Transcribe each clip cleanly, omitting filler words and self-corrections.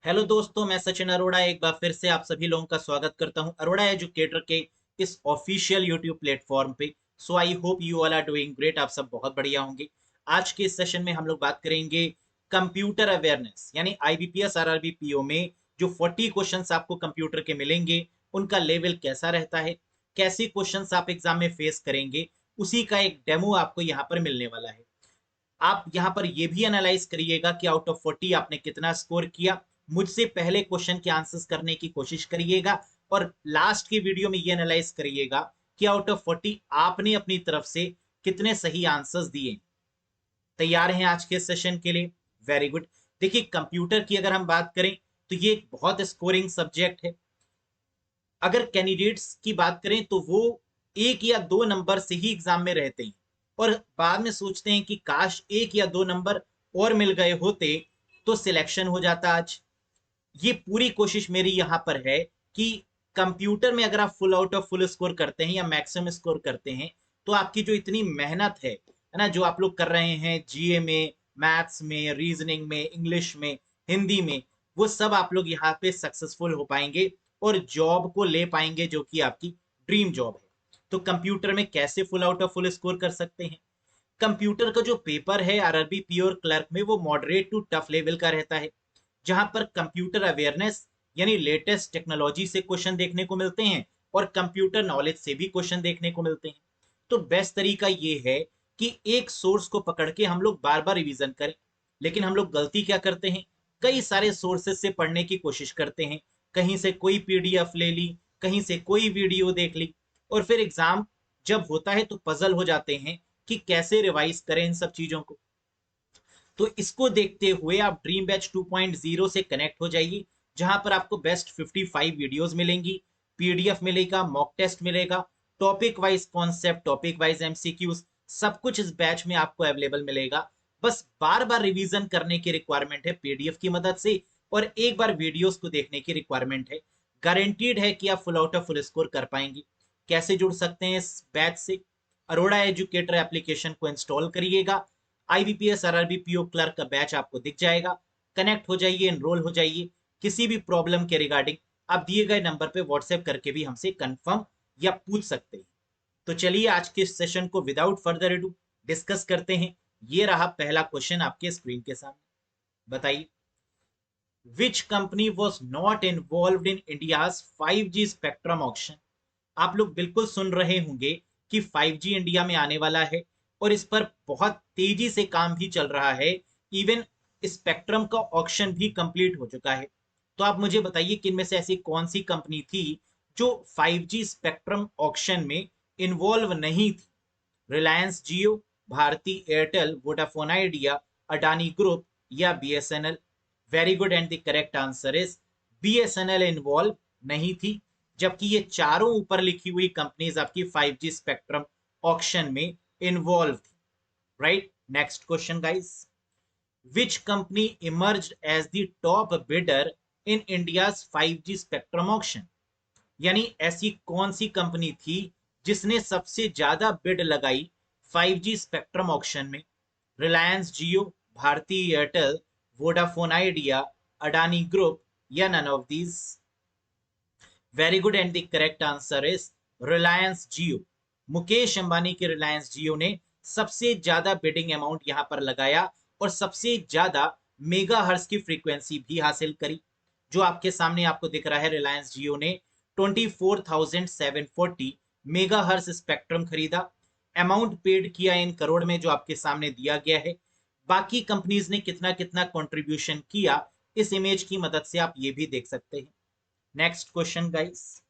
Hello दोस्तों, मैं सचिन अरोड़ा एक बार फिर से आप सभी लोगों का स्वागत करता हूं अरोड़ा एजुकेटर के इस ऑफिशियल यूट्यूब प्लेटफॉर्म पे। So I hope you all are doing great. आप सब बहुत बढ़िया होंगे। आज के इस सेशन में हम लोग बात करेंगे कंप्यूटर अवेयरनेस यानी आईबीपीएस आरआरबी पीओ में जो 40 क्वेश्चंस आपको कंप्यूटर के मिलेंगे उनका लेवल कैसा रहता है, कैसे क्वेश्चंस आप एग्जाम में फेस करेंगे, उसी का एक डेमो आपको यहाँ पर मिलने वाला है। आप यहाँ पर ये भी एनालाइज करिएगा कि आउट ऑफ 40 आपने कितना स्कोर किया। मुझसे पहले क्वेश्चन के आंसर्स करने की कोशिश करिएगा और लास्ट की वीडियो में ये एनालाइज करिएगा कि आउट ऑफ 40 आपने अपनी तरफ से कितने सही आंसर्स दिए। तैयार हैं आज के सेशन के लिए? Very good. देखिए, कंप्यूटर की अगर हम बात करें तो ये एक बहुत स्कोरिंग सब्जेक्ट है। अगर कैंडिडेट्स की बात करें तो वो एक या दो नंबर से ही एग्जाम में रहते हैं और बाद में सोचते हैं कि काश एक या दो नंबर और मिल गए होते तो सिलेक्शन हो जाता आज। ये पूरी कोशिश मेरी यहाँ पर है कि कंप्यूटर में अगर आप full out of full score करते हैं या मैक्सिमम स्कोर करते हैं तो आपकी जो इतनी मेहनत है ना, जो आप लोग कर रहे हैं जीए में, मैथ्स में, रीजनिंग में, इंग्लिश में, हिंदी में, वो सब आप लोग यहाँ पे सक्सेसफुल हो पाएंगे और जॉब को ले पाएंगे जो कि आपकी ड्रीम जॉब है। तो कंप्यूटर में कैसे full out of full score कर सकते हैं? कंप्यूटर का जो पेपर है आरआरबी प्योर क्लर्क में वो मॉडरेट टू टफ लेवल का रहता है, जहां पर कंप्यूटर अवेयरनेस यानी लेटेस्ट टेक्नोलॉजी से क्वेश्चन देखने को मिलते हैं और कंप्यूटर नॉलेज से भी क्वेश्चन देखने को मिलते हैं। तो बेस्ट तरीका ये है कि एक सोर्स को पकड़ के हम लोग बार बार रिवीजन करें। लेकिन हम लोग गलती क्या करते हैं, कई सारे सोर्सेस से पढ़ने की कोशिश करते हैं। कहीं से कोई पीडीएफ ले ली, कहीं से कोई वीडियो देख ली, और फिर एग्जाम जब होता है तो पजल हो जाते हैं कि कैसे रिवाइज करें इन सब चीजों को। तो इसको देखते हुए आप ड्रीम बैच 2.0 से कनेक्ट हो जाइए, जहां पर आपको बेस्ट 55 वीडियोस मिलेंगी, पीडीएफ मिलेगा, मॉक टेस्ट मिलेगा, topic wise concept, topic wise MCQs, सब कुछ इस बैच में आपको अवेलेबल मिलेगा। बस बार बार रिवीजन करने की रिक्वायरमेंट है पीडीएफ की मदद से, और एक बार वीडियोस को देखने की रिक्वायरमेंट है। गारंटीड है कि आप full out of full score कर पाएंगे। कैसे जुड़ सकते हैं इस बैच से? अरोड़ा एजुकेटर एप्लीकेशन को इंस्टॉल करिएगा। आईबीपीएस आरआरबी पीओ क्लर्क का बैच आपको दिख जाएगा। कनेक्ट हो जाइए, एनरोल हो जाइए। किसी भी प्रॉब्लम के रिगार्डिंग आप दिए गए नंबर पे व्हाट्सएप करके भी हमसे कंफर्म या पूछ सकते हैं। तो चलिए आज के सेशन को विदाउट फर्दर एडू डिस्कस करते हैं। ये रहा पहला क्वेश्चन आपके स्क्रीन के सामने। बताइए, which company was not involve in India's 5G spectrum auction? आप लोग बिल्कुल सुन रहे होंगे कि 5G इंडिया में आने वाला है और इस पर बहुत तेजी से काम भी चल रहा है। इवन स्पेक्ट्रम का ऑक्शन भी कंप्लीट हो चुका है। तो आप मुझे बताइए कि इनमें से ऐसी कौन सी कंपनी थी जो 5G स्पेक्ट्रम ऑक्शन में इन्वॉल्व नहीं थी? रिलायंस जियो, भारती एयरटेल, वोडाफोन आइडिया, अडानी ग्रुप या BSNL? Very good, and the correct answer is BSNL involve नहीं थी, जबकि ये चारों ऊपर लिखी हुई कंपनीज आपकी 5G स्पेक्ट्रम ऑक्शन में इन्वॉल्व थी। Right, next question guys. Which company emerged as the top bidder in India's 5G spectrum auction? यानी ऐसी कौन सी कंपनी थी जिसने सबसे ज्यादा बिड लगाई 5G स्पेक्ट्रम ऑक्शन में? रिलायंस जियो, भारती एयरटेल, वोडाफोन आइडिया, अडानी ग्रुप या none of these? Very good, and the correct answer is Reliance Jio. Mukesh Ambani के रिलायंस जियो ने सबसे ज्यादा बिडिंग अमाउंट यहां पर लगाया और सबसे ज्यादा मेगा हर्स की फ्रीक्वेंसी भी हासिल करी। जो आपके सामने आपको दिख रहा है, रिलायंस जियो ने 24,740 मेगा हर्स स्पेक्ट्रम खरीदा। अमाउंट पेड किया इन करोड़ में, जो आपके सामने दिया गया है। बाकी कंपनीज ने कितना कितना कंट्रीब्यूशन किया, इस इमेज की मदद से आप ये भी देख सकते हैं। Next question guys.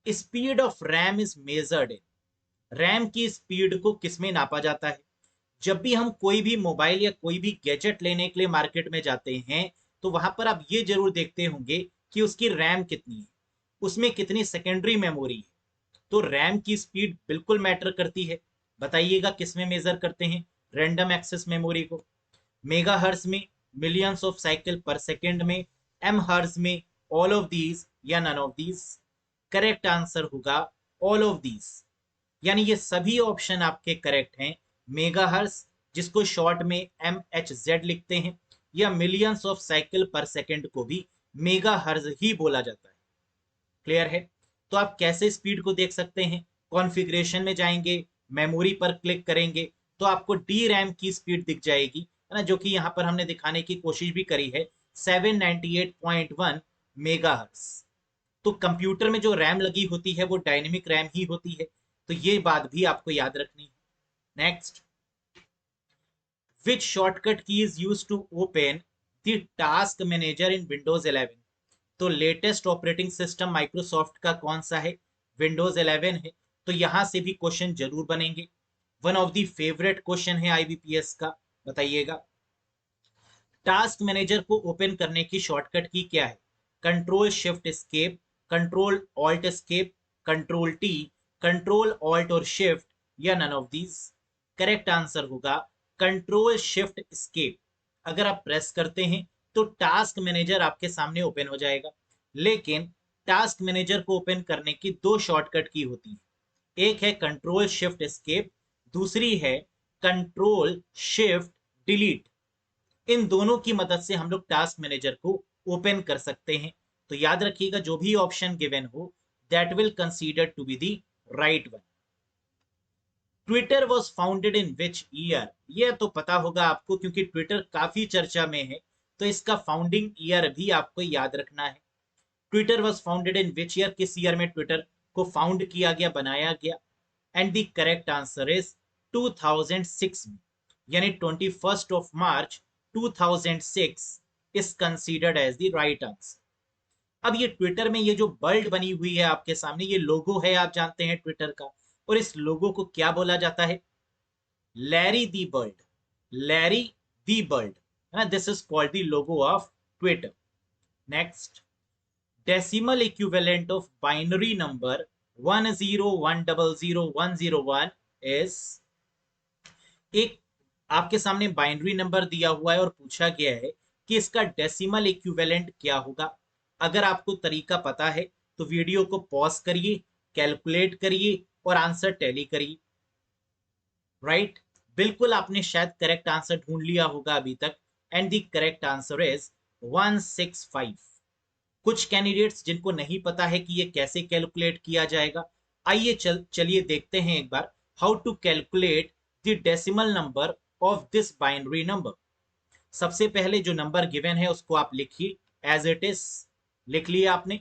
Speed of RAM is measured in? RAM की स्पीड को किसमें नापा जाता है? जब भी हम कोई भी मोबाइल या कोई भी गैजेट लेने के लिए मार्केट में जाते हैं तो वहां पर आप ये जरूर देखते होंगे कि उसकी रैम कितनी है, उसमें कितनी सेकेंडरी मेमोरी है। तो रैम की स्पीड बिल्कुल मैटर करती है। बताइएगा किस में मेजर करते हैं रैंडम एक्सेस मेमोरी को? मेगा हर्स में, millions of cycle per second में, एम हर्स में, ऑल ऑफ दीज या none of these? Correct answer होगा ऑल ऑफ दीज। यानी ये सभी ऑप्शन आपके करेक्ट हैं। मेगाहर्ट्ज, जिसको शॉर्ट में एम एच जेड लिखते हैं, या मिलियंस ऑफ साइकिल पर सेकंड को भी मेगा हर्ज ही बोला जाता है। क्लियर है? तो आप कैसे स्पीड को देख सकते हैं? कॉन्फ़िगरेशन में जाएंगे, मेमोरी पर क्लिक करेंगे तो आपको डी रैम की स्पीड दिख जाएगी, है ना, जो कि यहाँ पर हमने दिखाने की कोशिश भी करी है, 798.1 मेगाहर्ट्ज। तो कंप्यूटर में जो रैम लगी होती है वो डायनेमिक रैम ही होती है, तो ये बात भी आपको याद रखनी है। Next, which shortcut key is use to open the task manager in Windows 11? तो लेटेस्ट ऑपरेटिंग सिस्टम माइक्रोसॉफ्ट का कौन सा है? विंडोज 11 है। तो यहां से भी क्वेश्चन जरूर बनेंगे। One of the favourite question है आईबीपीएस का, बताइएगा। टास्क मैनेजर को ओपन करने की शॉर्टकट की क्या है? Control shift escape, control alt escape, control T, control alt और शिफ्ट, या none of these? Correct answer होगा कंट्रोल शिफ्ट एस्केप। अगर आप प्रेस करते हैं तो टास्क मैनेजर आपके सामने ओपन हो जाएगा। लेकिन टास्क मैनेजर को ओपन करने की दो शॉर्टकट की होती है, एक है कंट्रोल शिफ्ट एस्केप, दूसरी है कंट्रोल शिफ्ट डिलीट। इन दोनों की मदद से हम लोग टास्क मैनेजर को ओपन कर सकते हैं। तो याद रखिएगा, जो भी ऑप्शन गिवन हो that will consider to be the right one. Twitter was founded in which year? यह तो पता होगा आपको क्योंकि ट्विटर काफी चर्चा में है, तो इसका फाउंडिंग ईयर भी आपको याद रखना है। Twitter was founded in which year? किस ईयर में ट्विटर को फाउंड किया गया, बनाया गया? And the correct answer is 2006 में, यानी 21 March 2006 is considered as the right answer. अब ये ट्विटर में ये जो बर्ड बनी हुई है आपके सामने, ये लोगो है, आप जानते हैं ट्विटर का, और इस लोगो को क्या बोला जाता है? लैरी दी बर्ड, लैरी दी बर्ड, है ना, this is called the logo of Twitter. Next, decimal equivalent of binary number 101000101 is? एक आपके सामने बाइनरी नंबर दिया हुआ है और पूछा गया है कि इसका डेसिमल इक्विवेलेंट क्या होगा। अगर आपको तरीका पता है तो वीडियो को पॉज करिए, कैलकुलेट करिए और आंसर टैली करिए। राइट, बिल्कुल आपने शायद करेक्ट आंसर ढूंढ लिया होगा अभी तक, and the correct answer is 165। कुछ कैंडिडेट्स जिनको नहीं पता है कि ये कैसे कैलकुलेट किया जाएगा, आइए चलिए देखते हैं एक बार how to calculate the decimal number of this binary number. सबसे पहले जो नंबर गिवन है उसको आप लिखिए एज इट इज, लिख लिया आपने।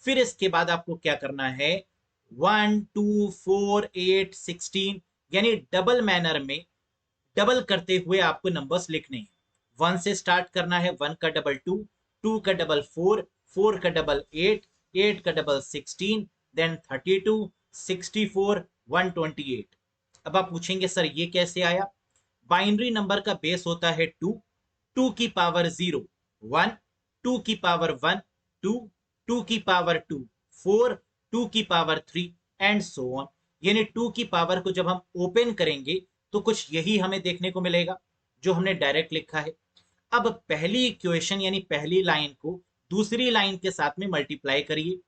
फिर इसके बाद आपको क्या करना है, 1 2 4 8 16, यानी डबल मैनर में डबल करते हुए आपको नंबर्स लिखने हैं। 1 से स्टार्ट करना है, 1 का डबल 2, 2 का डबल 4, 4 का डबल 8, 8 का डबल 16, देन 32, 64, 128। अब आप पूछेंगे सर ये कैसे आया? बाइनरी नंबर का बेस होता है 2, 2 की पावर 0 1, 2 की पावर 1 2, 2 की पावर 2 4, 2 की पावर 3 एंड सो ऑन। यानी 2 की पावर को जब हम ओपन करेंगे तो कुछ यही हमें देखने को मिलेगा जो हमने डायरेक्ट लिखा है। अब पहली इक्वेशन यानी पहली लाइन को दूसरी लाइन के साथ में मल्टीप्लाई करिए।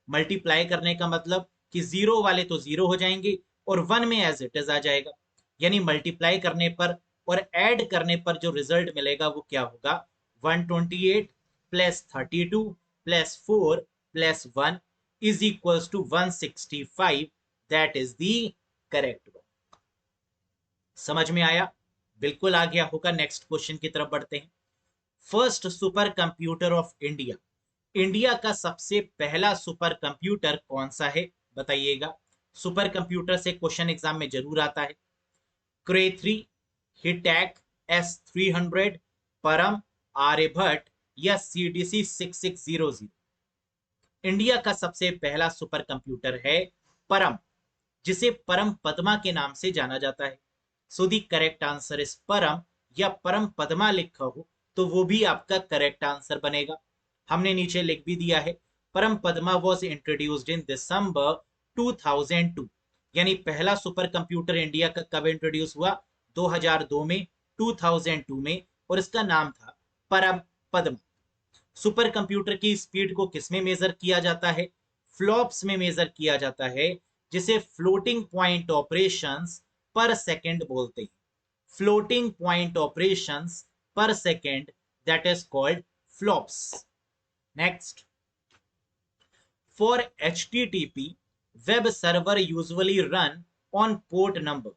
मल्टीप्लाई करने का मतलब कि जीरो वाले तो जीरो हो जाएंगे और वन में एज इट इज आ जाएगा, यानी मल्टीप्लाई करने पर और ऐड करने पर जो रिजल्ट मिलेगा वो क्या होगा? 128 plus 32 plus 4 plus 1 is equals to 165। That is the correct one. समझ में आया? बिल्कुल आ गया होगा। नेक्स्ट क्वेश्चन की तरफ बढ़ते हैं। First super computer of India, India का सबसे पहला सुपर कंप्यूटर कौन सा है? बताइएगा। सुपर कंप्यूटर से क्वेश्चन एग्जाम में जरूर आता है। क्रे 3, हिटैक, S300, परम, आर्यभट्ट या CDC 6600? इंडिया का सबसे पहला सुपर कंप्यूटर है परम, जिसे परम पद्मा के नाम से जाना जाता है। सो दी करेक्ट आंसर इज परम, या परम पद्मा लिखा हो तो वो भी आपका करेक्ट आंसर बनेगा। हमने नीचे लिख भी दिया है, परम पद्मा वॉज इंट्रोड्यूस्ड इन दिसंबर 2002, यानी पहला सुपर कंप्यूटर इंडिया का कब इंट्रोड्यूस हुआ? 2002 में, 2002 में, और इसका नाम था परम पद्मा। सुपर कंप्यूटर की स्पीड को किसमें मेजर किया जाता है? फ्लॉप्स में मेजर किया जाता है, जिसे फ्लोटिंग पॉइंट ऑपरेशंस पर सेकंड बोलते हैं। फ्लोटिंग पॉइंट ऑपरेशंस पर second that is called flops. Next, for HTTP, web server usually run on port number.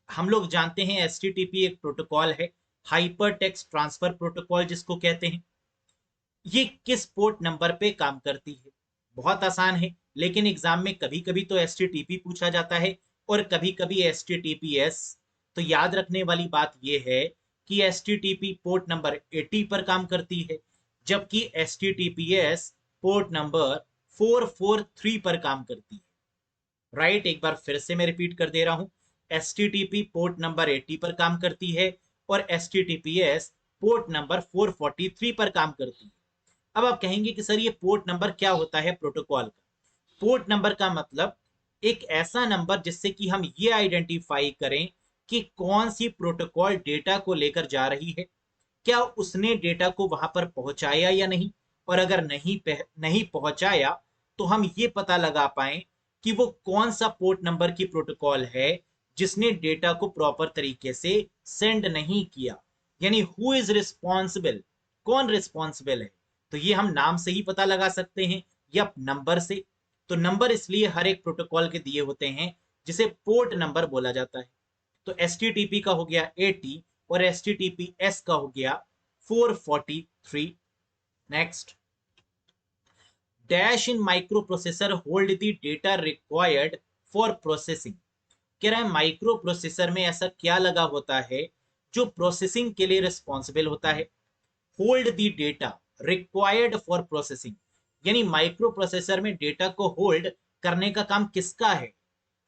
हम लोग जानते हैं HTTP एक प्रोटोकॉल है, हाइपर टेक्स्ट ट्रांसफर प्रोटोकॉल जिसको कहते हैं। ये किस पोर्ट नंबर पे काम करती है? बहुत आसान है, लेकिन एग्जाम में कभी कभी तो HTTP पूछा जाता है और कभी कभी HTTPS। तो याद रखने वाली बात यह है कि HTTP पोर्ट नंबर 80 पर काम करती है, जबकि HTTPS पोर्ट नंबर 443 पर काम करती है। राइट, एक बार फिर से मैं रिपीट कर दे रहा हूं, HTTP पोर्ट नंबर 80 पर काम करती है और HTTPS पोर्ट नंबर 443 पर काम करती है। अब आप कहेंगे कि सर ये पोर्ट नंबर क्या होता है प्रोटोकॉल का? पोर्ट नंबर का मतलब एक ऐसा नंबर जिससे कि हम ये आइडेंटिफाई करें कि कौन सी प्रोटोकॉल डेटा को लेकर जा रही है, क्या उसने डेटा को वहां पर पहुंचाया या नहीं, और अगर नहीं पहुंचाया तो हम ये पता लगा पाए कि वो कौन सा पोर्ट नंबर की प्रोटोकॉल है जिसने डेटा को प्रॉपर तरीके से सेंड नहीं किया। यानी हु इज रिस्पॉन्सिबल, कौन रिस्पॉन्सिबल है? तो ये हम नाम से ही पता लगा सकते हैं या नंबर से। तो नंबर इसलिए हर एक प्रोटोकॉल के दिए होते हैं जिसे पोर्ट नंबर बोला जाता है। तो HTTP का हो गया 80 और HTTPS का हो गया 443। Next, dash in micro processor hold the data required for processing. कह रहा है माइक्रो प्रोसेसर में ऐसा क्या लगा होता है जो प्रोसेसिंग के लिए रिस्पॉन्सिबल होता है? Hold the data required for processing, यानी माइक्रो प्रोसेसर में डेटा को होल्ड करने का काम किसका है?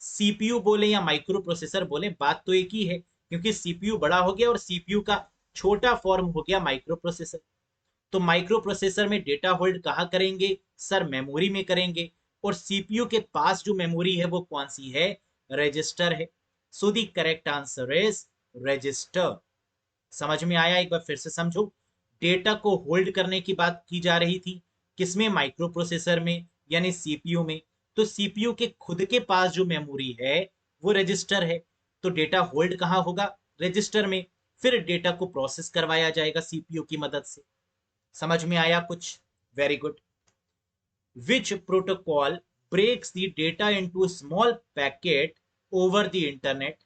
सीपीयू बोले या माइक्रो प्रोसेसर बोले, बात तो एक ही है, क्योंकि सीपीयू बड़ा हो गया और सीपीयू का छोटा फॉर्म हो गया माइक्रो प्रोसेसर। तो माइक्रो प्रोसेसर में डेटा होल्ड कहाँ करेंगे? सर मेमोरी में करेंगे। और सीपीयू के पास जो मेमोरी है वो कौन सी है? रजिस्टर है। So the correct answer is register. समझ में आया? एक बार फिर से समझो, डेटा को होल्ड करने की बात की जा रही थी, किसमें? माइक्रो प्रोसेसर में, यानी सीपीयू में। तो सीपीयू के खुद के पास जो मेमोरी है वो रजिस्टर है, तो डेटा होल्ड कहाँ होगा? रजिस्टर में। फिर डेटा को प्रोसेस करवाया जाएगा सीपीयू की मदद से। समझ में आया कुछ? Very good. Which protocol breaks the data into small packet over the internet?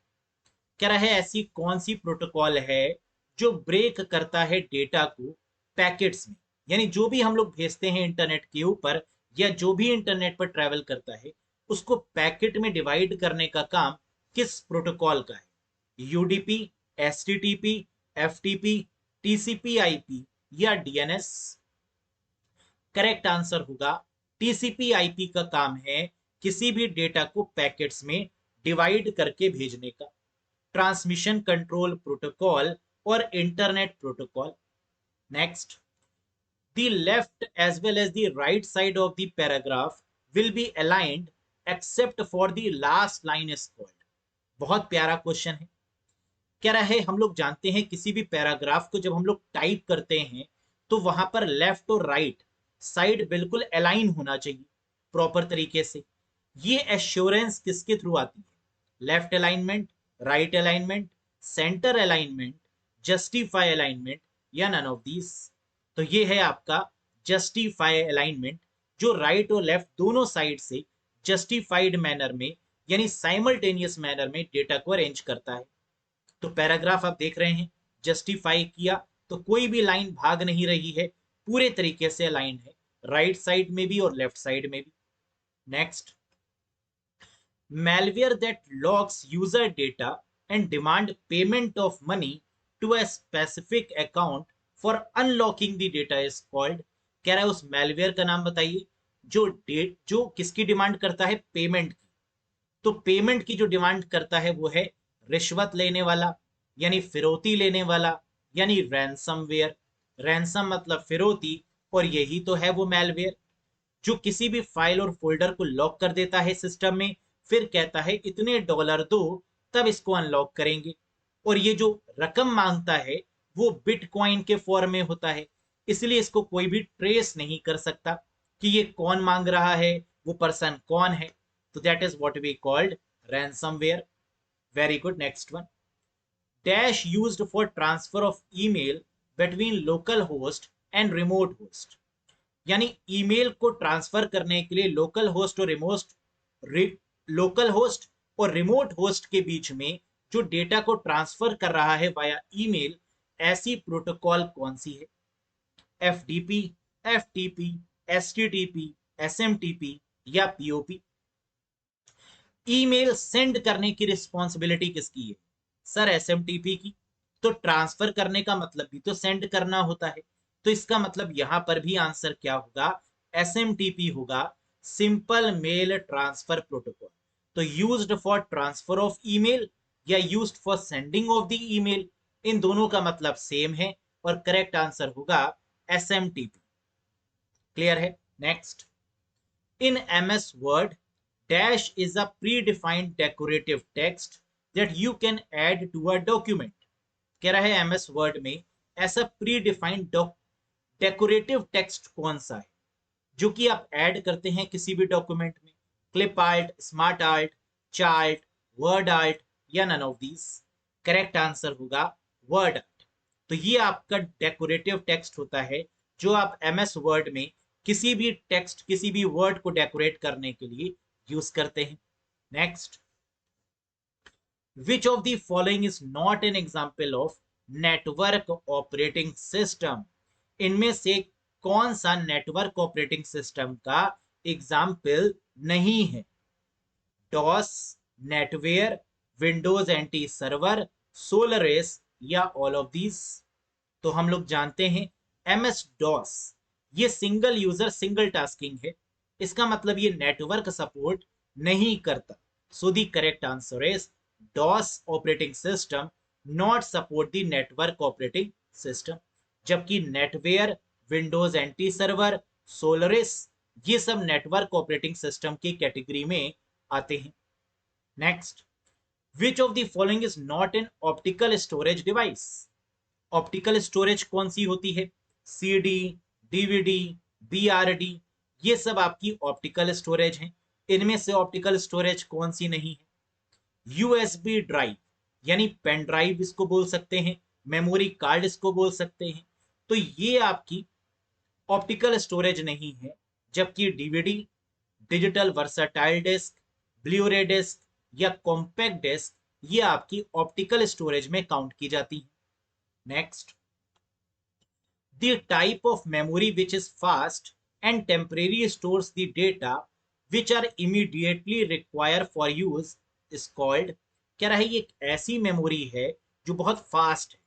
कह रहा है ऐसी कौन सी प्रोटोकॉल है जो ब्रेक करता है डेटा को पैकेट्स में, यानी जो भी हम लोग भेजते हैं इंटरनेट के ऊपर या जो भी इंटरनेट पर ट्रैवल करता है उसको पैकेट में डिवाइड करने का काम किस प्रोटोकॉल का है? UDP, STTP, FTP, TCP IP या डीएनएस? करेक्ट आंसर होगा टीसीपी आईपी का काम है किसी भी डेटा को पैकेट्स में डिवाइड करके भेजने का। ट्रांसमिशन कंट्रोल प्रोटोकॉल और internet protocol. Next, the left as well as the right side of the paragraph will be aligned except for the last line is called। बहुत प्यारा क्वेश्चन है। कह रहा है हम लोग जानते हैं किसी भी पैराग्राफ को जब हम लोग टाइप करते हैं तो वहां पर लेफ्ट और राइट साइड बिल्कुल अलाइन होना चाहिए प्रॉपर तरीके से। ये एश्योरेंस किसके थ्रू आती है? Left alignment, right alignment, centre alignment, justify alignment या नन ऑफ दीज? तो ये है आपका जस्टिफाई अलाइनमेंट, जो राइट और लेफ्ट दोनों साइड से जस्टिफाइड मैनर में यानी साइमल्टेनियस मैनर में डेटा को अरेंज करता है। तो पैराग्राफ आप देख रहे हैं, जस्टिफाई किया तो कोई भी लाइन भाग नहीं रही है, पूरे तरीके से अलाइन है, राइट साइड में भी और लेफ्ट साइड में भी। Next, malware that logs user data and demand payment of money to a specific account for unlocking the data is called। कह रहा है उस malware का नाम बताइए जो किसकी डिमांड करता है? पेमेंट की। तो पेमेंट की जो डिमांड करता है वो है रिश्वत लेने वाला, यानी फिरौती लेने वाला, यानी रैंसमवेयर। रैंसम मतलब फिरौती, और यही तो है वो मैलवेयर जो किसी भी फाइल और फोल्डर को लॉक कर देता है सिस्टम में, फिर कहता है इतने डॉलर दो तब इसको अनलॉक करेंगे। और ये जो रकम मांगता है वो बिटकॉइन के फॉर्म में होता है, इसलिए इसको कोई भी ट्रेस नहीं कर सकता कि ये कौन मांग रहा है, वो पर्सन कौन है। तो that is what we called ransomware. Very good. Next one, dash used for transfer of email between local host and remote host. यानी ईमेल को ट्रांसफर करने के लिए लोकल होस्ट और रिमोट होस्ट के बीच में जो डेटा को ट्रांसफर कर रहा है वाया ईमेल, ऐसी प्रोटोकॉल कौन सी है? एफडीपी, एफटीपी, एसटीटीपी, एसएमटीपी या पीओपी? ईमेल सेंड करने की रिस्पॉन्सिबिलिटी किसकी है? सर एसएमटीपी की। तो ट्रांसफर करने का मतलब भी तो सेंड करना होता है, तो इसका मतलब यहां पर भी आंसर क्या होगा? एसएमटीपी होगा, सिंपल मेल ट्रांसफर प्रोटोकॉल। तो used for transfer of email या used for sending of the email, इन दोनों का मतलब सेम है और करेक्ट आंसर होगा एसएमटीपी। क्लियर है? Next, in MS Word dash is a predefined decorative text that you can add to a document। कह रहा है एमएस वर्ड में ऐसा प्रीडिफाइंड डेकोरेटिव टेक्स्ट कौन सा है जो कि आप ऐड करते हैं किसी भी डॉक्यूमेंट में? Clip art, smart art, chart, word art या none of these? Correct answer होगा वर्ड आर्ट। तो ये आपका डेकोरेटिव टेक्स्ट होता है जो आप एमएस वर्ड में किसी भी टेक्स्ट, किसी भी वर्ड को डेकोरेट करने के लिए यूज करते हैं। Next, which of the following is not an example of network operating system? इनमें से कौन सा नेटवर्क ऑपरेटिंग सिस्टम का एग्जाम्पल नहीं है? DOS, NetWare, Windows NT server, Solaris या ऑल ऑफ दीज? तो हम लोग जानते हैं एमएस डॉस ये सिंगल यूजर सिंगल टास्किंग है, इसका मतलब ये नेटवर्क सपोर्ट नहीं करता। So the correct answer is DOS operating system not support the network operating system. जबकि नेटवेयर, विंडोज एंटी सर्वर, सोलरिस ये सब नेटवर्क ऑपरेटिंग सिस्टम की कैटेगरी में आते हैं। Next, which of the following is not an optical storage device? Optical storage कौन सी होती है? सीडी, डीवीडी, बीआरडी, ये सब आपकी ऑप्टिकल स्टोरेज हैं। इनमें से ऑप्टिकल स्टोरेज कौन सी नहीं है? यूएसबी ड्राइव, यानी पेन ड्राइव इसको बोल सकते हैं, मेमोरी कार्ड इसको बोल सकते हैं। तो ये आपकी ऑप्टिकल स्टोरेज नहीं है। जबकि DVD, digital versatile disc, Blu-ray disc या कॉम्पैक्ट डिस्क ये आपकी ऑप्टिकल स्टोरेज में काउंट की जाती है। Next, the type of memory which is fast and temporarily stores the data which are immediately required for use is called। कह रहा है ये एक ऐसी मेमोरी है जो बहुत फास्ट है,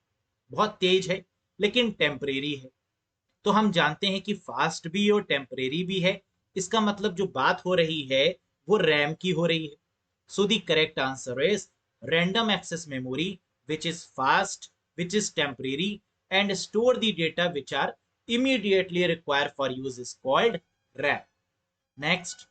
बहुत तेज है, लेकिन टेम्परेरी है। तो हम जानते हैं कि फास्ट भी और टेम्परेरी भी है, इसका मतलब जो बात हो रही है वो रैम की हो रही है। So the correct answer is random access memory which is fast, which is temporary and store the data which are immediately required for use is called RAM। Next,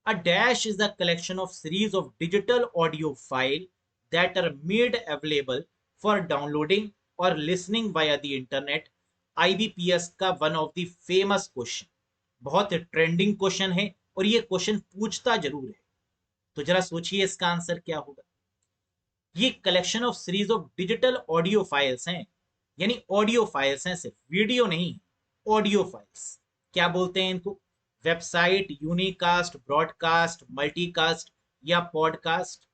a dash is a collection of series of digital audio file that are made available for downloading or listening via the internet। IBPS का one of the famous question, बहुत trending question है और ये question पूछता जरूर है। तो जरा सोचिए इसका आंसर क्या होगा। ये collection of series of digital audio files हैं, यानी ऑडियो फाइल्स हैं, सिर्फ वीडियो नहीं, ऑडियो फाइल्स। क्या बोलते हैं इनको? वेबसाइट, यूनिकास्ट, ब्रॉडकास्ट, मल्टीकास्ट या podcast?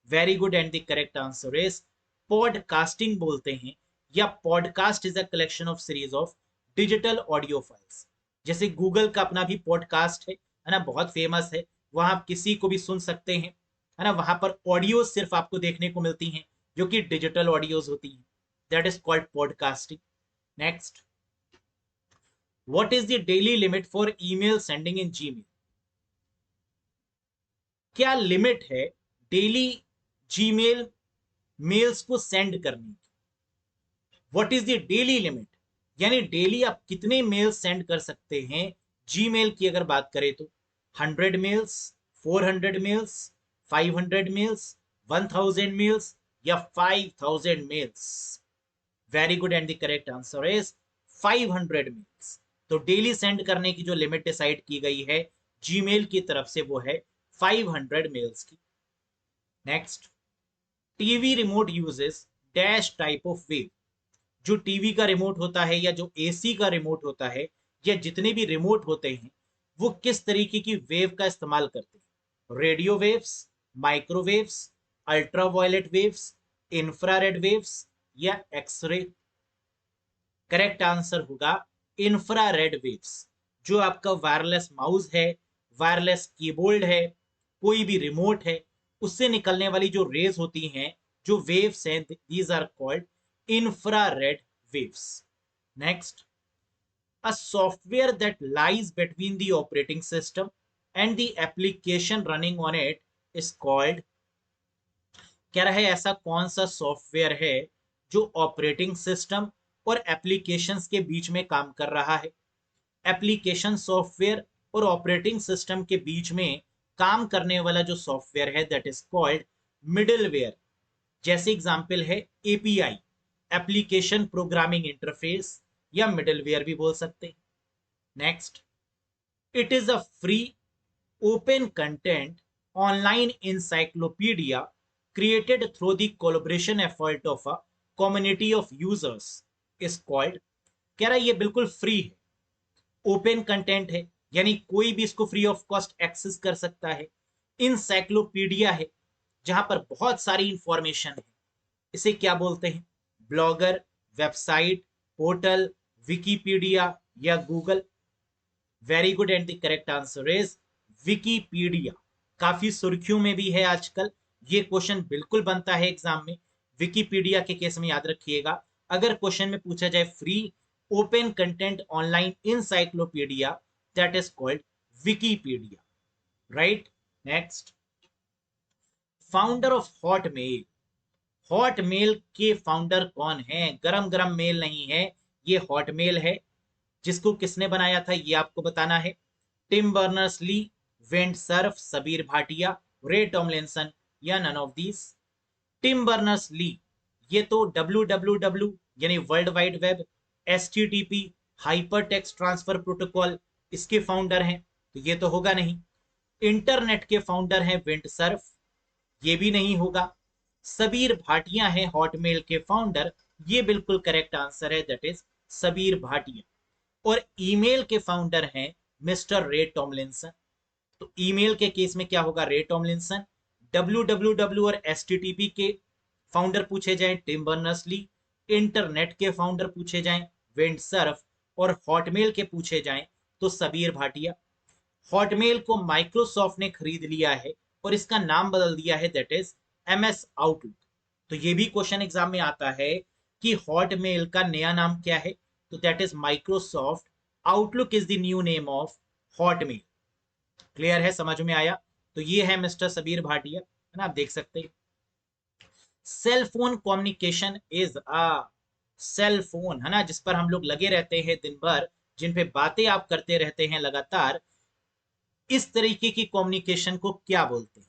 Very good, and the correct answer is podcasting बोलते हैं, या podcast is a collection of series of digital audio files. जैसे गूगल का अपना भी पॉडकास्ट है ना, बहुत फेमस है, वहां आप किसी को भी सुन सकते हैं, है ना। वहां पर ऑडियो सिर्फ आपको देखने को मिलती हैं जो कि डिजिटल ऑडियोज होती हैं, that is called podcasting. Next, what is the daily limit for email sending end Gmail? क्या लिमिट है डेली जीमेल मेल्स को सेंड करने की? What is the daily limit, यानी डेली आप कितने मेल सेंड कर सकते हैं जीमेल की अगर बात करें तो? 100 मेल्स, 400 मेल्स, 500 मेल्स, 1000 मेल्स या 5000 mails? Very good, and the correct answer is 500 mails. तो डेली सेंड करने की जो लिमिट डिसाइड की गई है जीमेल की तरफ से वो है 500 मेल्स की। Next, TV remote uses dash type of wave. जो टीवी का रिमोट होता है या जो एसी का रिमोट होता है या जितने भी रिमोट होते हैं वो किस तरीके की वेव का इस्तेमाल करते हैं? Radio waves, microwaves, ultraviolet waves, infrared waves या एक्सरे? करेक्ट आंसर होगा इंफ्रारेड वेव्स। जो आपका वायरलेस माउस है, वायरलेस कीबोर्ड है, कोई भी रिमोट है, उससे निकलने वाली जो रेज होती हैं, जो वेव्स हैं, these are called infrared waves. Next, a software that lies between the operating system and the application running on it is called? कह रहा है ऐसा कौन सा सॉफ्टवेयर है जो ऑपरेटिंग सिस्टम और एप्लीकेशंस के बीच में काम कर रहा है? एप्लीकेशन सॉफ्टवेयर और ऑपरेटिंग सिस्टम के बीच में काम करने वाला जो सॉफ्टवेयर है दैट इज कॉल्ड मिडलवेयर। जैसे एग्जांपल है एपीआई, एप्लीकेशन प्रोग्रामिंग इंटरफेस, या मिडलवेयर भी बोल सकते हैं। Next, it is a free open content online encyclopedia created through the collaboration effort of a community of users is called? कह रहा है ये बिल्कुल फ्री है, ओपन कंटेंट है, यानी कोई भी इसको फ्री ऑफ कॉस्ट एक्सेस कर सकता है। इंसाइक्लोपीडिया है जहां पर बहुत सारी इंफॉर्मेशन है। इसे क्या बोलते हैं? ब्लॉगर, वेबसाइट, पोर्टल, विकीपीडिया या Google? Very good, and the correct answer is Wikipedia. काफी सुर्खियों में भी है आजकल। ये क्वेश्चन बिल्कुल बनता है एग्जाम में। विकीपीडिया के केस में याद रखिएगा, अगर क्वेश्चन में पूछा जाए free open content online encyclopedia, that is called Wikipedia, right. Next, founder of Hotmail. Hotmail के फाउंडर कौन है? गरम गरम मेल नहीं है, ये हॉटमेल है। जिसको किसने बनाया था ये आपको बताना है। Tim Berners Lee, Vint Cerf, Sabeer Bhatia, Ray Tomlinson या none of these? Tim Berners Lee, ये तो www यानी world wide web, HTTP hyper text transfer protocol, इसके फाउंडर हैं, तो ये तो होगा नहीं। इंटरनेट के फाउंडर हैं वेंट सर्फ, ये भी नहीं होगा। सबीर भाटिया है हॉटमेल के फाउंडर, ये बिल्कुल करेक्ट आंसर है, दैट इज सबीर भाटिया। और ईमेल के फाउंडर हैं मिस्टर रे टॉमलिंसन। तो ईमेल के केस में क्या होगा? रे टॉमलिंसन। www और HTTP के फाउंडर पूछे जाएं टिम बर्नर्स ली, इंटरनेट के फाउंडर पूछे जाएं वेंट सर्फ, और हॉटमेल के पूछे जाएं तो सबीर भाटिया। हॉटमेल को माइक्रोसॉफ्ट ने खरीद लिया है और इसका नाम बदल दिया है, दैट इज MS आउटलुक। तो ये भी क्वेश्चन एग्जाम में आता है कि हॉटमेल का नया नाम क्या है, तो that is Microsoft outlook is the new name of Hotmail. Clear है, समझ में आया? तो ये है मिस्टर सबीर भाटिया, है ना, आप देख सकते हैं। Cell phone communication is a, cell phone है ना, जिस पर हम लोग लगे रहते हैं दिन भर, जिन पे बातें आप करते रहते हैं लगातार, इस तरीके की कम्युनिकेशन को क्या बोलते हैं?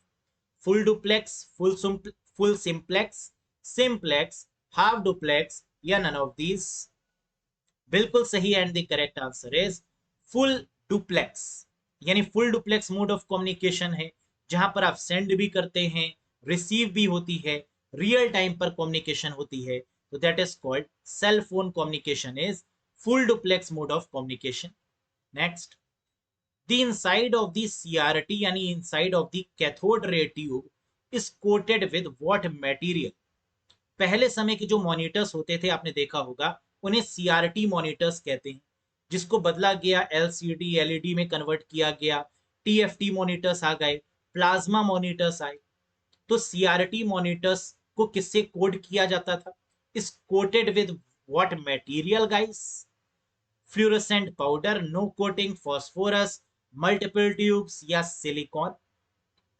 Full duplex, full simplex, simplex, half duplex या नन ऑफ दीज? बिल्कुल सही, and the correct answer is full duplex. यानी full duplex mode of communication है, जहां पर आप सेंड भी करते हैं, रिसीव भी होती है, रियल टाइम पर कम्युनिकेशन होती है, तो that is called cell phone communication is full duplex mode of communication. Next, the inside of the CRT यानी inside of the cathode ray tube is coated with what material? पहले समय के जो monitors होते थे आपने देखा होगा, उन्हें CRT मॉनिटर्स कहते हैं, जिसको बदला गया LCD LED में कन्वर्ट किया गया, TFT मॉनिटर्स आ गए, प्लाज्मा मॉनिटर्स आए। तो CRT मॉनिटर्स को किससे कोड किया जाता था? इस coated with what material guys? Fluorescent powder, no coating, phosphorus, multiple tubes या सिलिकॉन?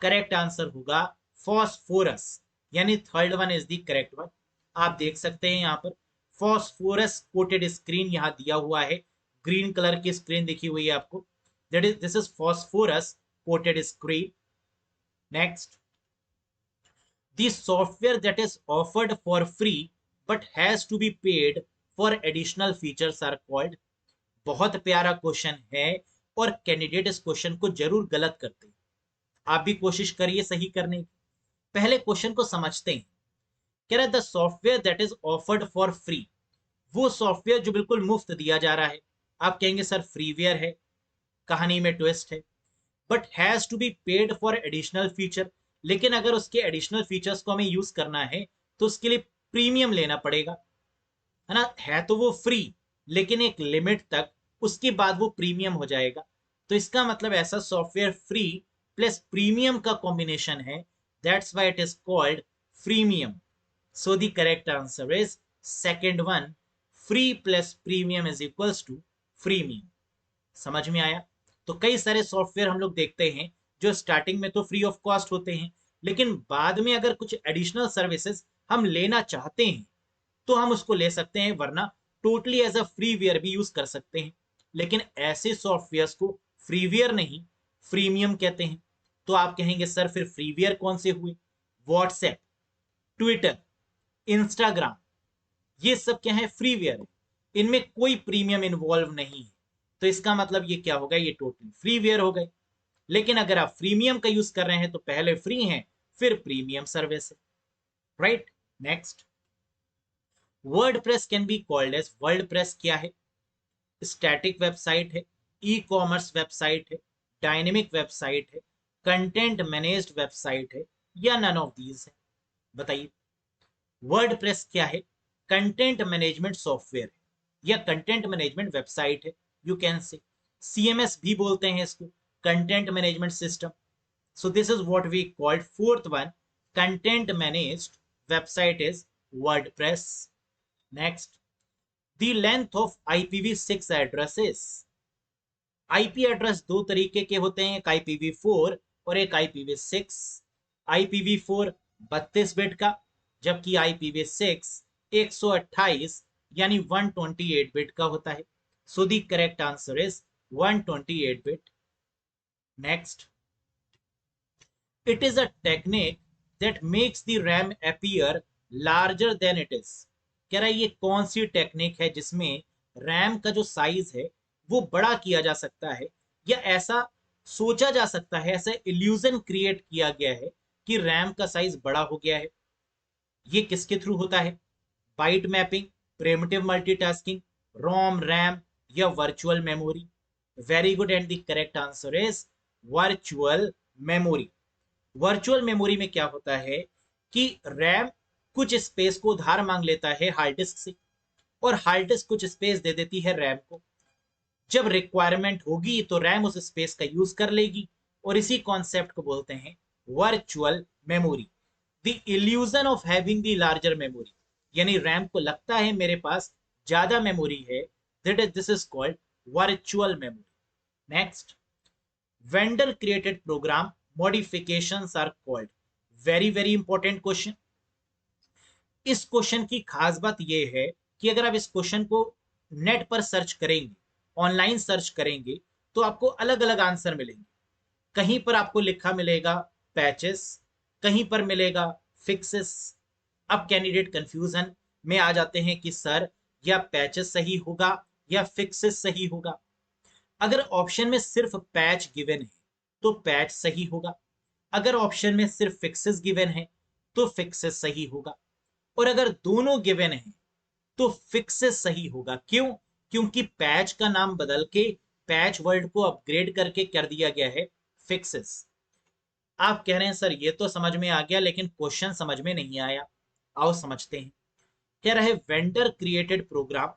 करेक्ट आंसर होगा फॉस्फोरस, यानी third one is the correct one. आप देख सकते हैं यहाँ पर फॉस्फोरस कोटेड स्क्रीन यहाँ दिया हुआ है, ग्रीन कलर की स्क्रीन दिखी हुई है आपको, that is this is phosphorus coated screen. Next, the software that is offered for free but has to be paid for additional features are called? बहुत प्यारा क्वेश्चन है और कैंडिडेट इस क्वेश्चन को जरूर गलत करते हैं। आप भी कोशिश करिए सही करने की। पहले क्वेश्चन को समझते हैं। कह रहा है the software that is offered for free वो सॉफ्टवेयर जो बिल्कुल मुफ्त दिया जा रहा है। आप कहेंगे सर फ्रीवेयर है, कहानी में ट्विस्ट है, but has to be paid for additional feature. लेकिन अगर उसके एडिशनल फीचर्स को हमें यूज करना है तो उसके लिए प्रीमियम लेना पड़ेगा, है ना। है तो वो फ्री, लेकिन एक लिमिट तक, उसके बाद वो प्रीमियम हो जाएगा। तो इसका मतलब ऐसा सॉफ्टवेयर फ्री प्लस प्रीमियम का कॉम्बिनेशन है, that's why it is called freemium. So the correct answer is second one, free plus premium is equals to freemium. समझ में आया। तो कई सारे सॉफ्टवेयर हम लोग देखते हैं जो स्टार्टिंग में तो फ्री ऑफ कॉस्ट होते हैं, लेकिन बाद में अगर कुछ एडिशनल सर्विसेज हम लेना चाहते हैं तो हम उसको ले सकते हैं, वरना टोटली एज अ फ्रीवेयर भी यूज कर सकते हैं। लेकिन ऐसे सॉफ्टवेयर को फ्रीवेयर नहीं, फ्रीमियम कहते हैं। तो आप कहेंगे सर फिर फ्रीवेयर कौन से हुए? व्हाट्सएप, ट्विटर, इंस्टाग्राम, ये सब क्या है? फ्रीवेयर है। इनमें कोई प्रीमियम इन्वॉल्व नहीं है। तो इसका मतलब ये क्या होगा? ये टोटली फ्रीवेयर हो गए। लेकिन अगर आप प्रीमियम का यूज कर रहे हैं तो पहले फ्री है फिर प्रीमियम सर्विस है, right. Next, WordPress can be called as, WordPress क्या है? स्टैटिक वेबसाइट है, ई कॉमर्स वेबसाइट है, डायनेमिक वेबसाइट है, कंटेंट मैनेज्ड वेबसाइट है, या नन ऑफ दीज है? बताइए। वर्डप्रेस क्या है? कंटेंट मैनेजमेंट सॉफ्टवेयर है या कंटेंट मैनेजमेंट वेबसाइट है। यू कैन से सीएमएस भी बोलते हैं इसको, content management system. So this is what we called fourth one, content managed website is WordPress. Next, the length of IPv6 addresses. IP address दो तरीके के होते हैं, एक IPv4 और एक IPv6। IPv4 32 बिट का, जबकि IPv6 128 यानी 128 बिट का होता है। So the correct answer is 128 bit. Next, it is a technique that makes the RAM appear larger than it is. कह रहा है ये कौन सी टेक्निक है जिसमें रैम का जो साइज है वो बड़ा किया जा सकता है, या ऐसा सोचा जा सकता है, ऐसा इल्यूजन क्रिएट किया गया है कि रैम का साइज बड़ा हो गया है। ये किसके थ्रू होता है? Byte mapping, primitive multitasking, ROM RAM, या virtual memory? Very good, and the correct answer is virtual memory. Virtual memory में क्या होता है कि रैम कुछ स्पेस को उधार मांग लेता है हार्ड डिस्क से, और हार्ड डिस्क कुछ स्पेस दे देती है रैम को। जब रिक्वायरमेंट होगी तो रैम उस स्पेस का यूज कर लेगी, और इसी कॉन्सेप्ट को बोलते हैं virtual memory. The illusion of having the larger memory, यानी रैम को लगता है मेरे पास ज्यादा मेमोरी है, this is called virtual memory. Next, vendor created program modifications are called. Very very important question. इस क्वेश्चन की खास बात यह है कि अगर आप इस क्वेश्चन को नेट पर सर्च करेंगे, ऑनलाइन सर्च करेंगे, तो आपको अलग अलग आंसर मिलेंगे। कहीं पर आपको लिखा मिलेगा पैचेस, कहीं पर मिलेगा फिक्सेस। अब कैंडिडेट कंफ्यूजन में आ जाते हैं कि सर या पैचेस सही होगा या फिक्सेस सही होगा। अगर ऑप्शन में सिर्फ पैच गिवन है तो पैच सही होगा, अगर ऑप्शन में सिर्फ फिक्सेस गिवन है तो फिक्सेस सही होगा, और अगर दोनों गिवन है तो फिक्सेस सही होगा। क्यों? क्योंकि पैच का नाम बदल के पैच वर्ड को अपग्रेड करके कर दिया गया है फिक्सेस। आप कह रहे हैं सर ये तो समझ में आ गया, लेकिन क्वेश्चन समझ में नहीं आया। आओ समझते हैं। कह रहे वेंडर क्रिएटेड प्रोग्राम,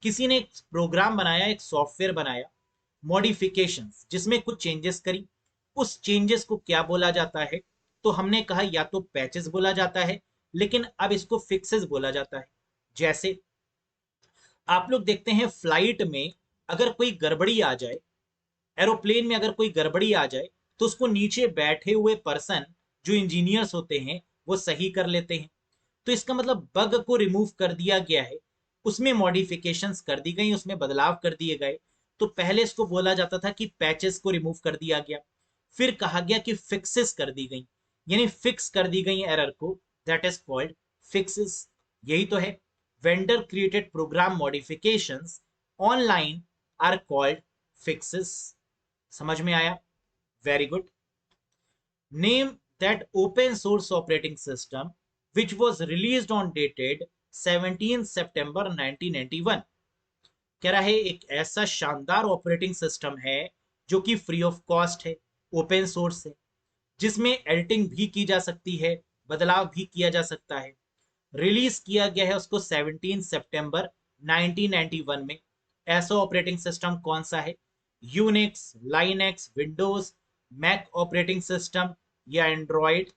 किसी ने एक प्रोग्राम बनाया, एक सॉफ्टवेयर बनाया, मॉडिफिकेशंस जिसमें कुछ चेंजेस करी, उस चेंजेस को क्या बोला जाता है? तो हमने कहा या तो पैचेस बोला जाता है, लेकिन अब इसको फिक्सेस बोला जाता है। जैसे आप लोग देखते हैं फ्लाइट में अगर कोई गड़बड़ी आ जाए, एरोप्लेन में अगर कोई गड़बड़ी आ जाए, तो उसको नीचे बैठे हुए पर्सन जो इंजीनियर्स होते हैं वो सही कर लेते हैं। तो इसका मतलब बग को रिमूव कर दिया गया है, उसमें मॉडिफिकेशंस कर दी गई, उसमें बदलाव कर दिए गए। तो पहले इसको बोला जाता था कि पैचेस को रिमूव कर दिया गया, फिर कहा गया कि फिक्सेस कर दी गई, यानी फिक्स कर दी गई एरर को, दैट इज कॉल्ड फिक्सेस। यही तो है, vendor created program modifications online are called fixes. समझ में आया? Very good. Name that open source operating system which was released on dated 17 सितंबर 1991। कह रहा है एक ऐसा शानदार ऑपरेटिंग सिस्टम है जो कि फ्री ऑफ कॉस्ट है, ओपन सोर्स है, जिसमें एडिटिंग भी की जा सकती है, बदलाव भी किया जा सकता है। रिलीज किया गया है उसको 17 सितंबर 1991 में। ऐसा ऑपरेटिंग सिस्टम कौन सा है? Unix, Linux, Windows, Mac operating system या एंड्रॉयड?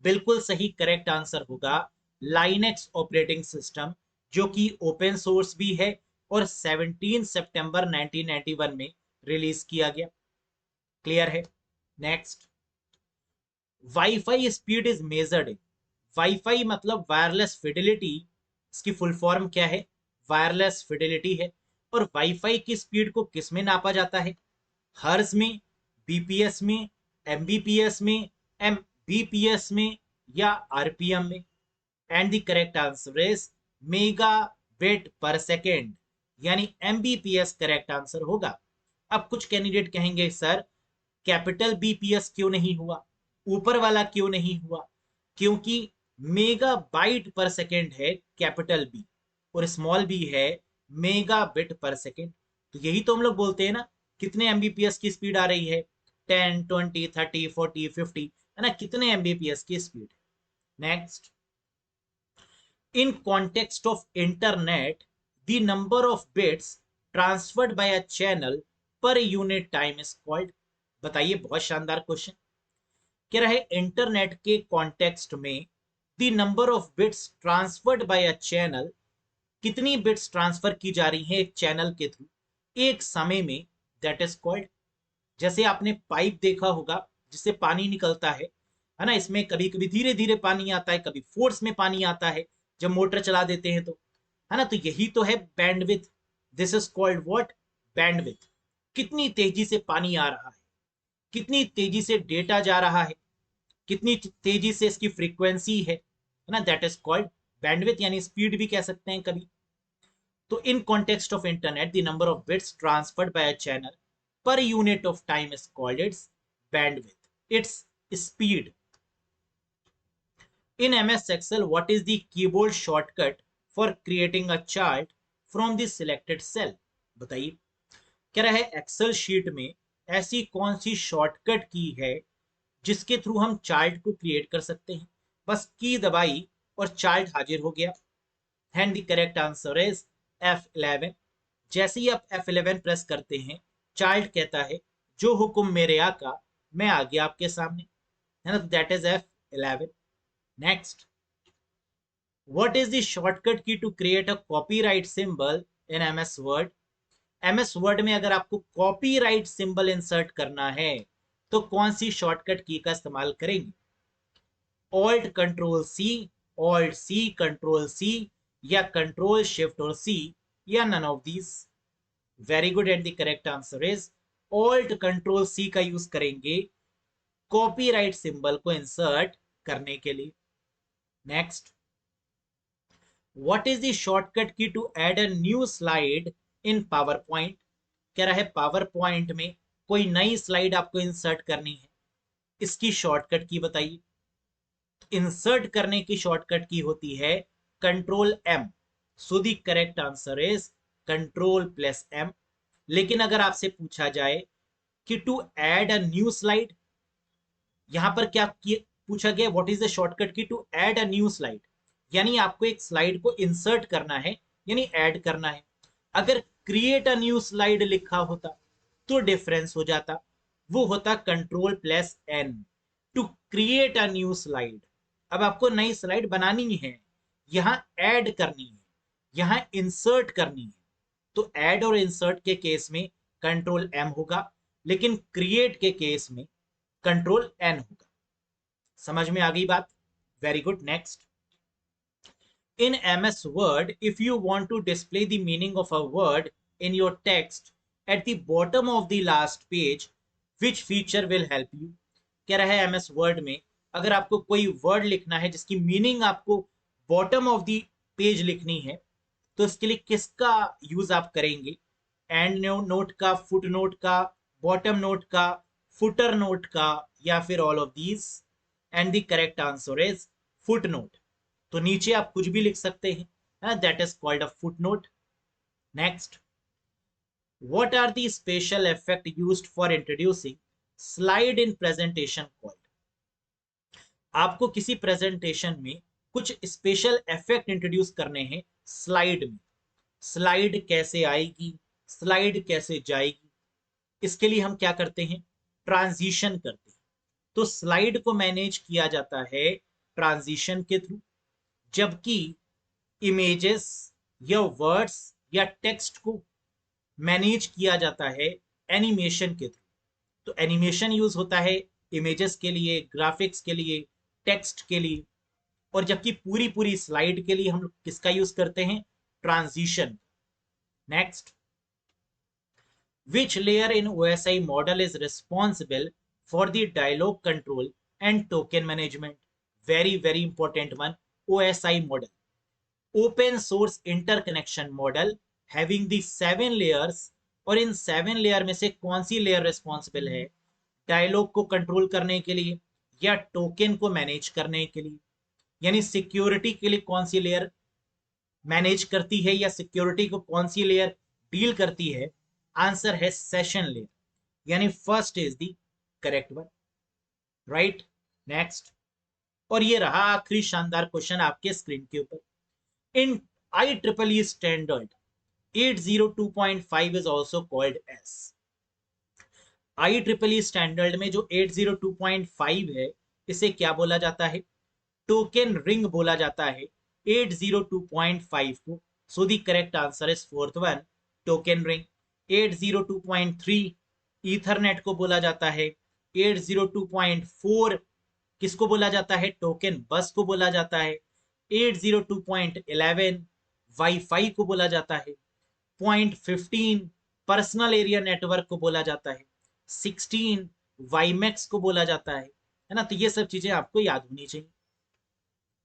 बिल्कुल सही करेक्ट आंसर होगा लाइनेक्स ऑपरेटिंग सिस्टम, जो कि ओपन सोर्स भी है और 17 सितंबर 1991 में रिलीज किया गया। क्लियर है? Next, wifi speed is measured in. Wifi मतलब वायरलेस फिडिलिटी, इसकी फुल फॉर्म क्या है? वायरलेस फिडिलिटी है। और वाईफाई की स्पीड को किस में नापा जाता है? हर्ज में, बीपीएस में, एमबीपीएस में, एमबीपीएस में या आरपीएम में? And the correct answer is mega bit पर सेकेंड, यानी एमबीपीएस करेक्ट आंसर होगा। अब कुछ कैंडिडेट कहेंगे सर कैपिटल बीपीएस क्यों नहीं हुआ, ऊपर वाला क्यों नहीं हुआ? क्योंकि मेगा बाइट पर सेकेंड है कैपिटल बी और स्मॉल बी है मेगा बिट पर सेकेंड। तो यही तो हम लोग बोलते हैं ना, कितने एमबीपीएस की स्पीड आ रही है? 10, 20, 30, 40, 50, है ना, कितने एमबीपीएस की speed. Next, in context of internet the number of bits transferred by a channel per unit time is called. बताइए, बहुत शानदार क्वेश्चन। कह रहा है इंटरनेट के कॉन्टेक्स्ट में the number of bits transferred by a channel, कितनी बिट्स ट्रांसफर की जा रही है एक चैनल के थ्रू एक समय में, दैट इज कॉल्ड। जैसे आपने पाइप देखा होगा जिससे पानी निकलता है ना, इसमें कभी कभी धीरे धीरे पानी आता है, कभी फोर्स में पानी आता है जब मोटर चला देते हैं तो, है ना, तो यही तो है bandwidth. This is called what? Bandwidth. कितनी तेजी से पानी आ रहा है, कितनी तेजी से डेटा जा रहा है, कितनी तेजी से इसकी फ्रीक्वेंसी है ना, दैट इज कॉल्ड बैंडविथ, यानी स्पीड भी कह सकते हैं कभी। तो in context of internet the number of bits transferred by a channel per unit of time is called its bandwidth, its speed. In MS Excel, what is the keyboard shortcut for creating a chart from the selected cell? बताइए। कह रहा है Excel sheet में ऐसी कौन सी shortcut की है जिसके थ्रू हम चार्ट को क्रिएट कर सकते हैं? बस की दबाई और चार्ट हाजिर हो गया। And the correct answer is F11। जैसे ही आप F11 प्रेस करते हैं, चार्ट कहता है जो हुक्म मेरे आका, मैं आ गया आपके सामने, है ना, that is F11। Next, what is the shortcut key to create a copyright symbol in MS Word? MS Word में अगर आपको कॉपीराइट सिंबल इंसर्ट करना है तो कौन सी शॉर्टकट की का इस्तेमाल करेंगे? Alt control C, alt C control C, या कंट्रोल शिफ्ट और सी, या none of these? Very good, and the correct answer is alt control C का यूज करेंगे कॉपीराइट सिंबल को इंसर्ट करने के लिए। Next, what is the shortcut key to add a new slide in PowerPoint? कह रहा है power point में कोई नई स्लाइड आपको इंसर्ट करनी है, इसकी शॉर्टकट की बताइए। इंसर्ट करने की शॉर्टकट की होती है control M. So the correct answer is control plus M. लेकिन अगर आपसे पूछा जाए कि to add a new slide, यहां पर क्या पूछा गया, what is the shortcut key to add a new slide, यानी आपको एक स्लाइड को इंसर्ट करना है, यानी ऐड करना है। अगर क्रिएट अ न्यू स्लाइड लिखा होता तो डिफरेंस हो जाता, वो होता control plus N, to create a new slide. अब आपको नई स्लाइड बनानी है, यहां ऐड करनी है, यहां इंसर्ट करनी है, तो ऐड और इंसर्ट के केस में कंट्रोल एम होगा, लेकिन क्रिएट के केस में कंट्रोल एन होगा। समझ में आ गई बात? Very good. Next, in MS Word, if you want to display the meaning of a word in your text at the bottom of the last page, which feature will help you? कह रहा है MS Word में अगर आपको कोई word लिखना है जिसकी मीनिंग आपको बॉटम ऑफ द पेज लिखनी है, तो इसके लिए किसका यूज आप करेंगे? एंड नोट का, फुट नोट का, बॉटम नोट का, फुटर नोट का, या फिर all of these? And the correct answer is foot note. तो नीचे आप कुछ भी लिख सकते हैं, that is called a foot note. Next, what are the special effect used for introducing slide in presentation called? आपको किसी प्रेजेंटेशन में कुछ स्पेशल इफेक्ट इंट्रोड्यूस करने हैं स्लाइड में। स्लाइड कैसे आएगी, स्लाइड कैसे जाएगी, इसके लिए हम क्या करते हैं, ट्रांजिशन करते हैं। तो स्लाइड को मैनेज किया जाता है ट्रांजिशन के थ्रू, जबकि इमेजेस या वर्ड्स या टेक्स्ट को मैनेज किया जाता है एनिमेशन के थ्रू। तो एनिमेशन यूज होता है इमेजेस के लिए, ग्राफिक्स के लिए, टेक्स्ट के लिए, और जबकि पूरी पूरी स्लाइड के लिए हम लोग किसका यूज करते हैं, transition. Next, which layer in OSI model is responsible for the dialogue control and token management? Very very important one, OSI model, open source interconnection model having the 7 layers। और इन 7 layer में से कौन सी layer responsible है dialogue को control करने के लिए या टोकन को मैनेज करने के लिए, यानी सिक्योरिटी के लिए कौन सी लेयर मैनेज करती है या सिक्योरिटी को कौन सी लेयर डील करती है? आंसर है सेशन लेयर, यानी first is the correct one, right. Next, और ये रहा आखिरी शानदार क्वेश्चन आपके स्क्रीन के ऊपर। इन IEEE standard 802.5 is also called as, IEEE standard में जो 802.5 है इसे क्या बोला जाता है, टोकन रिंग बोला जाता है 802.5 को। सो the correct answer is fourth one, token ring. 802.3 Ethernet को बोला जाता है। 802.4 किसको बोला जाता है, टोकन बस को बोला जाता है। 802.11 वाईफाई को बोला जाता है। 0.15 पर्सनल एरिया नेटवर्क को बोला जाता है। 16 वाईमैक्स को बोला जाता है ना। तो ये सब चीजें आपको याद होनी चाहिए।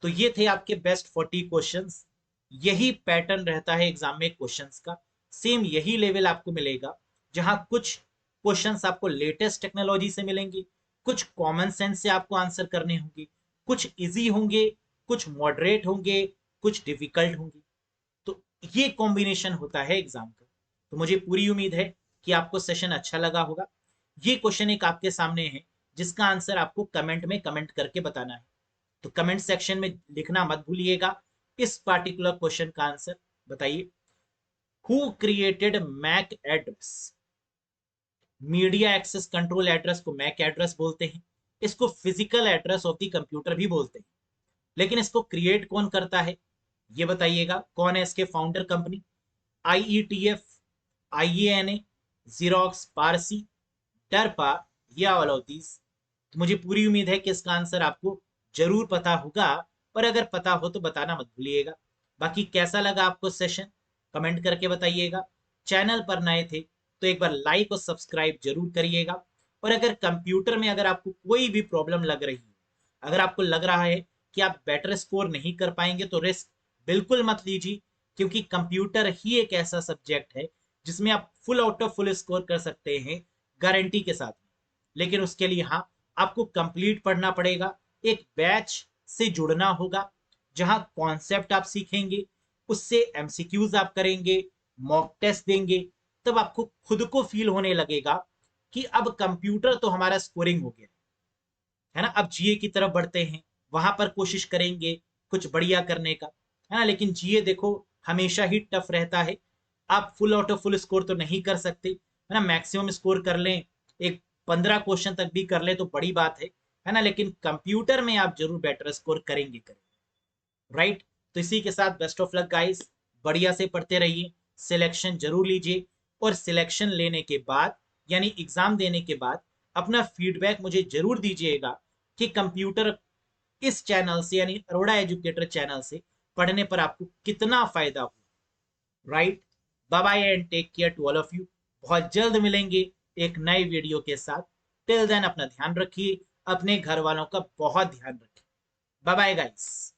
तो ये थे आपके बेस्ट 40 क्वेश्चंस। यही पैटर्न रहता है एग्जाम में क्वेश्चंस का, सेम यही लेवल आपको मिलेगा, जहां कुछ क्वेश्चंस आपको लेटेस्ट टेक्नोलॉजी से मिलेंगे, कुछ कॉमन सेंस से आपको आंसर करने होंगे, कुछ इजी होंगे, कुछ मॉडरेट होंगे, कुछ डिफिकल्ट होंगे। तो ये कॉम्बिनेशन होता है एग्जाम का। तो मुझे पूरी उम्मीद है कि आपको सेशन अच्छा लगा होगा। ये क्वेश्चन एक आपके सामने है जिसका आंसर आपको कमेंट में कमेंट करके बताना है। तो कमेंट सेक्शन में लिखना मत भूलिएगा इस पार्टिकुलर क्वेश्चन का आंसर। बताइए, who created MAC address? Media access control address को मैक एड्रेस बोलते हैं। इसको physical address of the computer भी बोलते हैं। लेकिन इसको क्रिएट कौन करता है ये बताइएगा, कौन है इसके founder company? IETF, IANA, Xerox, PARC, DARPA, या ऑल ऑफ दीज? तो मुझे पूरी उम्मीद है कि इसका आंसर आपको जरूर पता होगा, और अगर पता हो तो बताना मत भूलिएगा। बाकी कैसा लगा आपको सेशन कमेंट करके बताइएगा। चैनल पर नए थे तो एक बार लाइक और सब्सक्राइब जरूर करिएगा। और अगर कंप्यूटर में अगर आपको कोई भी प्रॉब्लम लग रही है, अगर आपको लग रहा है कि आप बेटर स्कोर नहीं कर पाएंगे, तो रिस्क बिल्कुल मत लीजिए, क्योंकि कंप्यूटर ही एक ऐसा सब्जेक्ट है जिसमें आप full out of full score कर सकते हैं गारंटी के साथ। लेकिन उसके लिए हाँ, आपको कंप्लीट पढ़ना पड़ेगा, एक बैच से जुड़ना होगा जहां कॉन्सेप्ट आप सीखेंगे, उससे MCQs आप करेंगे, मॉक टेस्ट देंगे, तब आपको खुद को फील होने लगेगा कि अब कंप्यूटर तो हमारा स्कोरिंग हो गया है ना। अब GA की तरफ बढ़ते हैं, वहां पर कोशिश करेंगे कुछ बढ़िया करने का, है ना। लेकिन GA देखो हमेशा ही टफ रहता है। आप full out of full score तो नहीं कर सकते, है ना। मैक्सिमम स्कोर कर लें, एक 15 क्वेश्चन तक भी कर ले तो बड़ी बात है ना। लेकिन कंप्यूटर में आप जरूर बेटर स्कोर करेंगे, राइट। तो इसी के साथ बेस्ट ऑफ लक गाइस, बढ़िया से पढ़ते रहिए, सिलेक्शन जरूर लीजिए, और सिलेक्शन लेने के बाद यानी एग्जाम देने के बाद अपना फीडबैक मुझे जरूर दीजिएगा कि कंप्यूटर इस चैनल से यानी अरोड़ा एजुकेटर चैनल से पढ़ने पर आपको कितना फायदा हो, right. Bye bye and take care to all of you. बहुत जल्द मिलेंगे एक नए वीडियो के साथ। टिल देन अपना ध्यान रखिए, अपने घर वालों का बहुत ध्यान रखिए। Bye bye guys.